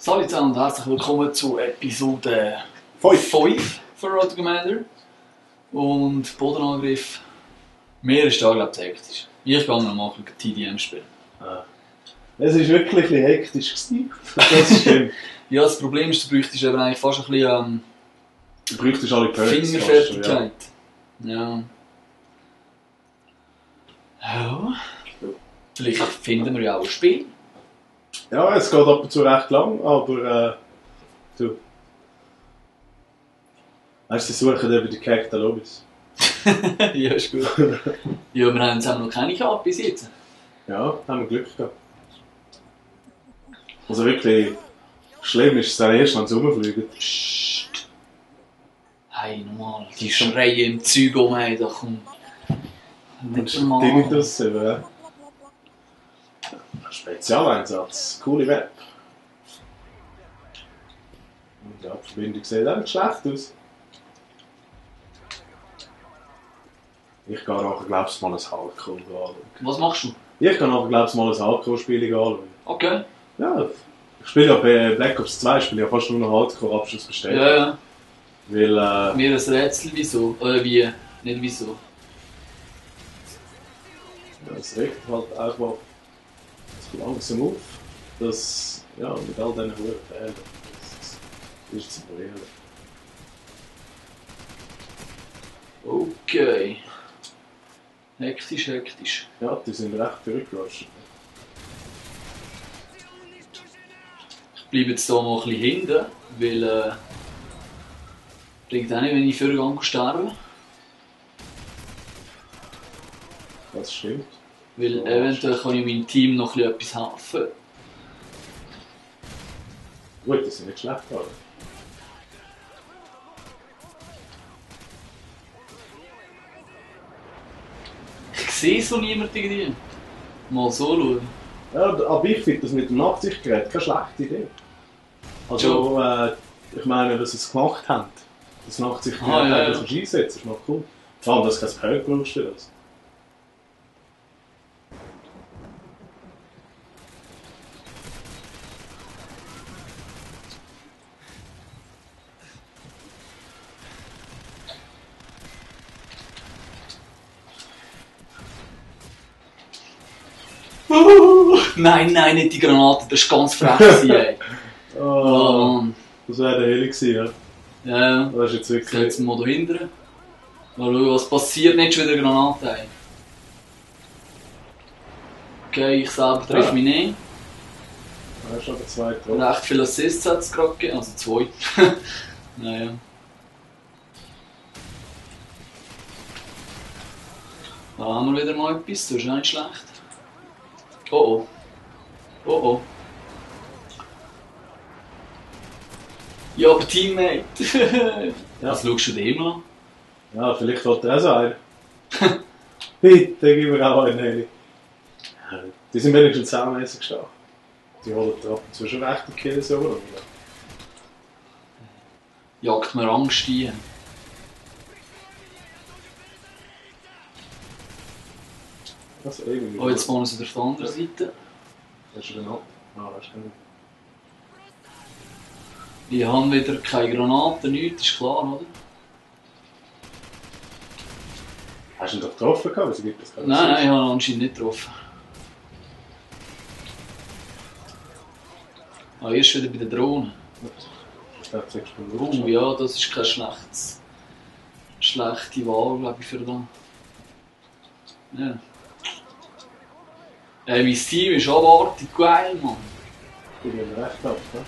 Salut zusammen und herzlich willkommen zu Episode 5 von Road to Commander. Und Bodenangriff. Mir ist da, glaube ich, hektisch. Ich gehe noch mal ein bisschen TDM spielen. Es war wirklich ein bisschen hektisch. Das stimmt. Ja, das Problem ist, du bräuchtest aber eigentlich fast ein bisschen Du bräuchtest alle Perks. Fingerfertigkeit. Ja. Ja. Vielleicht finden wir ja auch ein Spiel. Ja, es geht ab und zu recht lang, aber du. Weißt du, sie suchen über die gehackten Lobbys. Ja, ist gut. Ja, wir haben es noch keine gehabt bis jetzt. Ja, haben wir Glück gehabt. Also wirklich schlimm ist es dann erst, wenn sie rumfliegen. Psst. Hey, normal. Die schreien im Zeug um, hey, da kommt. Nicht normal. Tinnitus, ja. Spezialeinsatz, coole Web. Und ja, die Verbindung sieht auch nicht schlecht aus. Ich gehe nachher, glaube ich, mal ein Hardcore anschauen. Was machst du? Ich kann nachher, glaube ich, mal ein Hardcore-Spiel anschauen. Okay. Ja, ich spiele ja bei Black Ops 2 spiele ja fast nur noch Hardcore-Abschluss bestellt. Ja, ja. Weil, Mir ein Rätsel, wieso? Oder wie? Nicht wieso. es regt halt einfach so langsam auf, dass, ja, mit all diesen hohen Fehlern, das ist zu probieren. Okay. Hektisch, hektisch. Ja, die sind recht zurückgerascht. Ich bleibe jetzt hier mal ein bisschen hinten, weil bringt auch nicht, wenn ich vorher sterbe. Das stimmt. Weil Ja, eventuell kann ich meinem Team noch ein bisschen etwas helfen. Gut, die sind nicht schlecht geworden. Ich sehe so niemand irgendwie. Mal so schauen. Ja, aber ich finde das mit dem Nachtsichtgerät keine schlechte Idee. Also, ich meine, dass sie es gemacht haben. Das Nachtsichtgerät, ja. das kannst du einsetzen, ist noch cool. Vor allem, dass du kein Perk brauchst für das. Nein, nein, nicht die Granate, das ist ganz frech. Ey. Oh, Mann. das wäre der Heli gewesen, ja. Ja, Das ist jetzt ich wirklich... gehe jetzt mal da hinten. Mal schauen, was passiert, nicht schon wieder eine Granate. Ey. Okay, ich selber treffe mich nicht. Da hast du aber zwei getroffen. Recht viele Assists hat es gerade gegeben, also 2. Naja. Da haben wir wieder mal etwas, das ist nicht schlecht. Oh oh. Oh oh. Ja, aber Teammate. Ja. Was schaust du dem an? Ja, vielleicht wollte er auch so einen. Bitte, gib mir auch einen Heli. Die sind wenigstens saumässig stark. Die holen ab und zu schon rechte Kills oder? Jagt mir Angst ein. Also irgendwie. Oh, jetzt wollen sie auf der anderen Seite. Hast du den ab? Ah, hast du den. Ich habe wieder keine Granaten, nichts, ist klar, oder? Hast du ihn doch getroffen gehabt? Wieso gibt es keine Nein, nein, ich habe ihn anscheinend nicht getroffen. Ah, erst wieder bei den Drohnen. Ich glaube, 6 Oh ja, das ist keine schlechte Wahl, glaube ich, für da. Ja. Mein Team ist abartig geil, Mann. Ich bin recht ab, ne?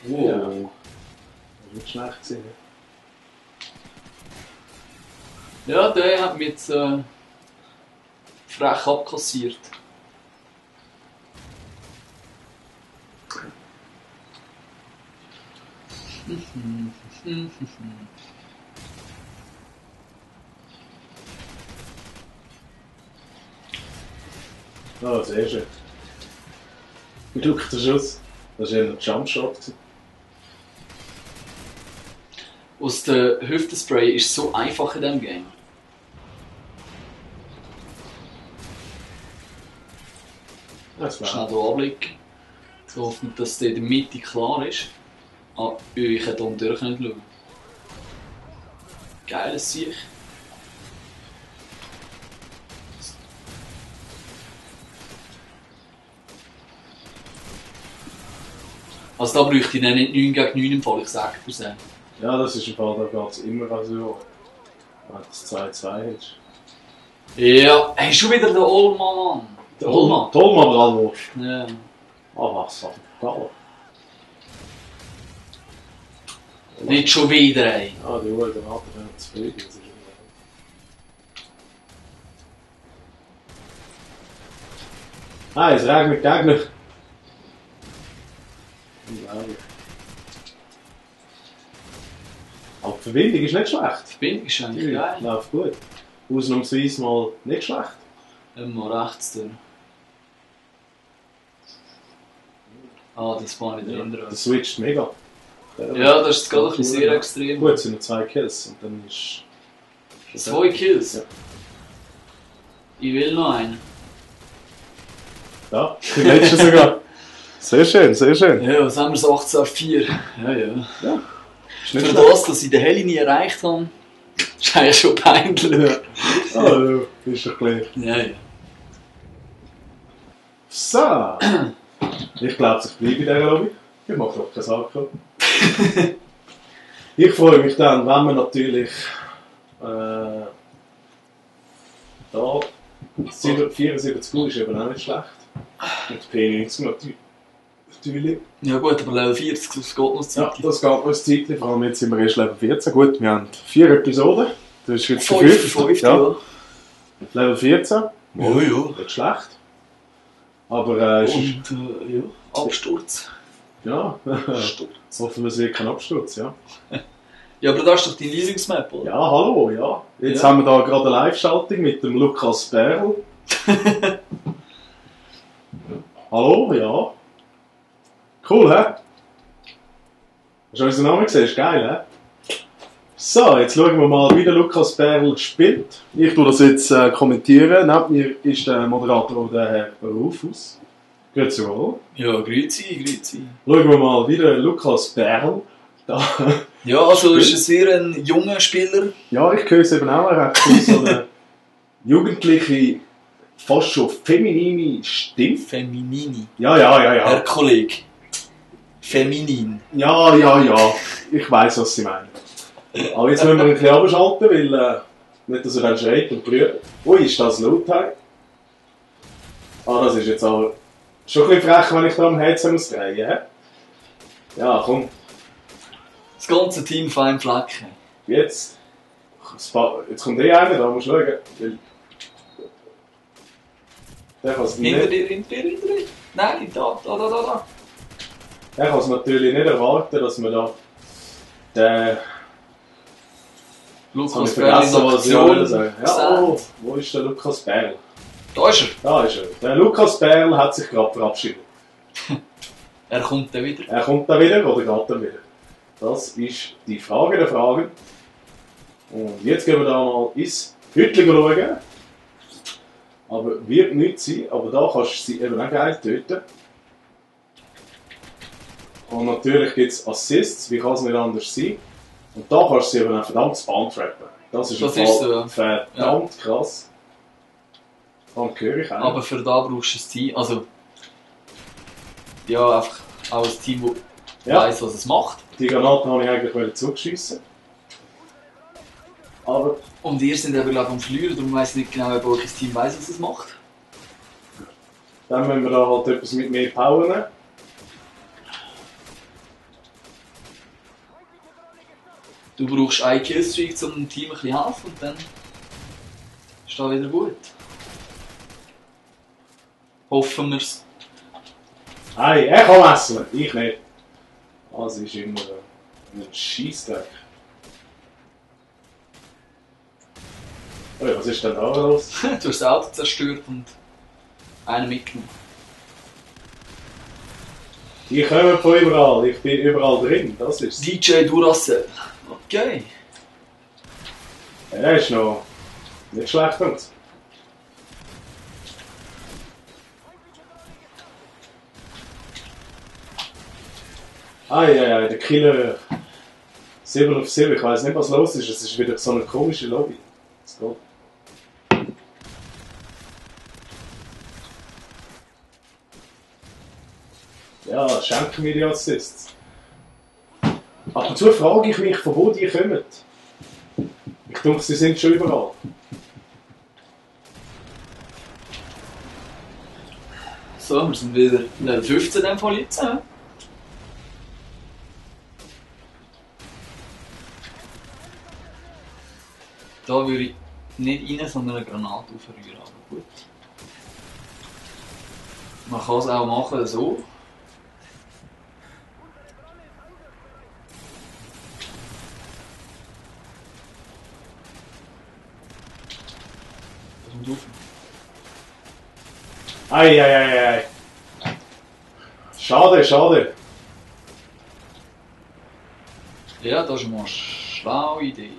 Wow. Ja. Das wird nicht schlecht sein, ne? Ja, der hat mich jetzt frech abkassiert. Ah, sehr schön. Gedrückter Schuss. Das war ja ein Jumpshot. Aus der Hüftenspray ist so einfach in diesem Game. Das Schnell wäre. hier anblicken. Ich hoffe nicht, dass es in der Mitte klar ist. Ah, ich hätte hier durch nicht schauen. Geiles Sieg. Also da bräuchte ich dann nicht 9 gegen 9 im Fall, ich sage dir es. Ja, das ist im Fall, da geht es immer so. Wenn du das 2-2 hättest. Ja, hey, schon wieder der Olma, Mann. Der Olma. Toll, aber Allwurst. Ja. Ah, was? Geil. Nicht schon wieder, ey. Ah, die Uhr, der hat er zu viel. Das ist immer- Ah, es regnet Gegner. Unglaublich. Aber die Verbindung ist nicht schlecht. Die Verbindung ist eigentlich Die geil. läuft gut. Ausnahmsweise mal nicht schlecht. Immer rechts durch. Ah, das war nicht drin. Das switcht mega. Ja, das ist gerade ein bisschen sehr extrem. Gut, es sind noch 2 Kills und dann ist... 2 Kills. Ja. Ich will noch einen. Ja, die letzte sogar. Sehr schön, sehr schön. Ja, was haben wir so 18,4? Ja, ja. Ja, ist nicht Für schlecht. das, dass ich den Heli nie erreicht habe, ist eigentlich schon peinlich. Ja. Ah, ja, ist doch gleich. Ja, ja. So. Ich glaube, ich bleibe in dieser Lobby. Ich mache doch keine Sache. Ich freue mich dann, wenn wir natürlich da 74 Uhr ist eben auch nicht schlecht. Und P90 natürlich. Ja gut, aber Level 40, das geht noch Zeit. Ja, das geht noch ein Zeitchen, vor allem jetzt sind wir erst Level 14. Gut, wir haben 4 Episoden. Das ist jetzt die 5, ja. ja. Level 14. Ja, ja. Nicht schlecht. Aber es ist... Und, ja, Absturz. Ja, Absturz. hoffen wir, es wird kein Absturz, ja. Ja, aber das ist doch deine Lieblingsmap, oder? Ja, hallo, ja. Jetzt Ja. haben wir da gerade eine Live-Schaltung mit dem Lukas Berl. Hallo, ja. Cool, hä? Hast du unseren Namen gesehen? Ist geil, hä? So, jetzt schauen wir mal, wie der Lukas Berl spielt. Ich tue das jetzt kommentieren. Neben mir ist der Moderator, der Herr Rufus. Grüezi wohl. Ja, grüezi, grüezi. Schauen wir mal, wie der Lukas Berl da... Ja, also ist es sehr ein junger Spieler. Ja, ich höre es eben auch recht viel, so eine jugendliche, fast schon feminine Stimme. Feminini. Ja. Herr Kollege. Feminin. Ja. Ich weiss, was Sie meinen. Aber jetzt müssen wir ein bisschen abschalten, weil nicht, dass er dann schreit und brüllt. Ui, ist das laut? Hey? Ah, das ist jetzt aber schon ein bisschen frech, wenn ich da am Herzen muss drehen. He? Ja, komm, Das ganze Team fein Flecken. jetzt. Jetzt kommt einer, da musst du schauen. Weil der kann es Hinter nicht. dir. Nein, da. Er kann es natürlich nicht erwarten, dass wir da den... Jetzt habe Lukas ich vergessen, was ich wollte sagen. Ja, gesagt. oh, wo ist der Lukas Berl? Da ist er. Da ist er. Der Lukas Berl hat sich gerade verabschiedet. Er kommt dann wieder. Er kommt da wieder oder geht er wieder? Das ist die Frage der Fragen. Und jetzt gehen wir da mal ins Hütchen schauen. Aber wird nichts sein, aber da kannst du sie eben auch geil töten. Und natürlich gibt es Assists, wie kann es nicht anders sein. Und da kannst du sie eben auch verdammt spam-trappen. Das ist, Das im ist Fall so. verdammt krass. Dann höre ich auch. Aber für da brauchst du ein Team. Also. Ja, einfach auch ein Team, das Ja. weiss, was es macht. Die Granaten wollte ich eigentlich zugeschissen. Aber Und ihr seid eben, glaube ich, am Verlieren, darum weiss ich nicht genau, ob euch das Team weiss, was es macht. dann müssen wir da halt etwas mit mehr Power nehmen. Du brauchst einen Killstreak, um dem Team ein bisschen zu helfen und dann ist das wieder gut. Hoffen wir's. Hey, er kann wechseln, ich nicht. Das ist immer ein Scheissdreck. Oh, was ist denn da los? Du hast das Auto zerstört und einen mitgenommen. Ich komme von überall, ich bin überall drin, das ist es. DJ Duracell. Okay. Er ist noch nicht schlecht aus. Eieiei, der Killer. 7 auf 7, ich weiss nicht, was los ist. Es ist wieder so eine komische Lobby. Es geht. Ja, schenken mir die Assists. Ab und zu frage ich mich, von wo die kommen. Ich denke, sie sind schon überall. So, wir sind wieder in der 15 in dem Fall jetzt. Da würde ich nicht rein, sondern eine Granate aufrühren, aber gut. Man kann es auch machen so. Das kommt auf. Eieiei. Schade, schade. Ja, das ist mal eine schlaue Idee.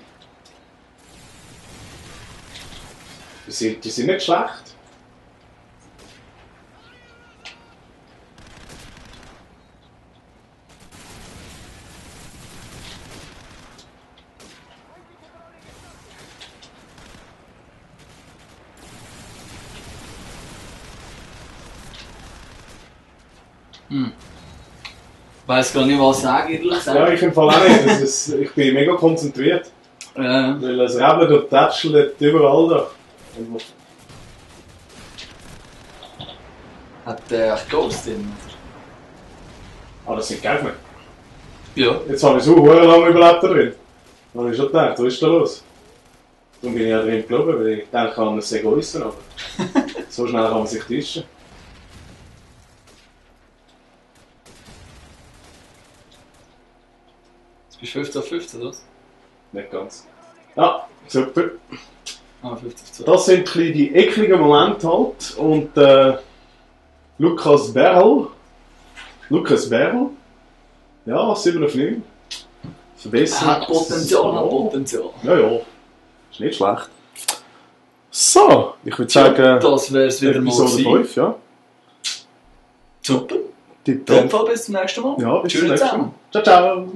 Die sind nicht schlecht. Ich weiss gar nicht, was ich sagen, ehrlich gesagt. Ja, ich im Fall auch nicht. Ich bin mega konzentriert. Weil es rebelt und tätschelt überall da. Hat der echt Ghost drin? Ah, das sind Gegner. Ja. Jetzt habe ich so lange überlebt da drin. Dann habe ich schon gedacht, was ist da los? Darum bin ich ja drin geblieben, weil ich denke an das Egoisten, aber so schnell kann man sich tischen. Jetzt bist du 15 auf 15, oder? Nicht ganz. Ja, super. Ah, 50 auf 2. Das sind ein bisschen die ekligen Momente halt. Und Lukas Berl. Ja, 7 auf 9. Verbessert. Hat Potenzial, hat Potenzial. Ja, ja. Ist nicht schlecht. So, ich würde sagen, das wäre es wieder mal Episode gewesen. 5, ja. Super. Tipptopp. Dann bis zum nächsten Mal. Ja, bis zum Tschüss nächsten zusammen. Mal. Ciao, ciao.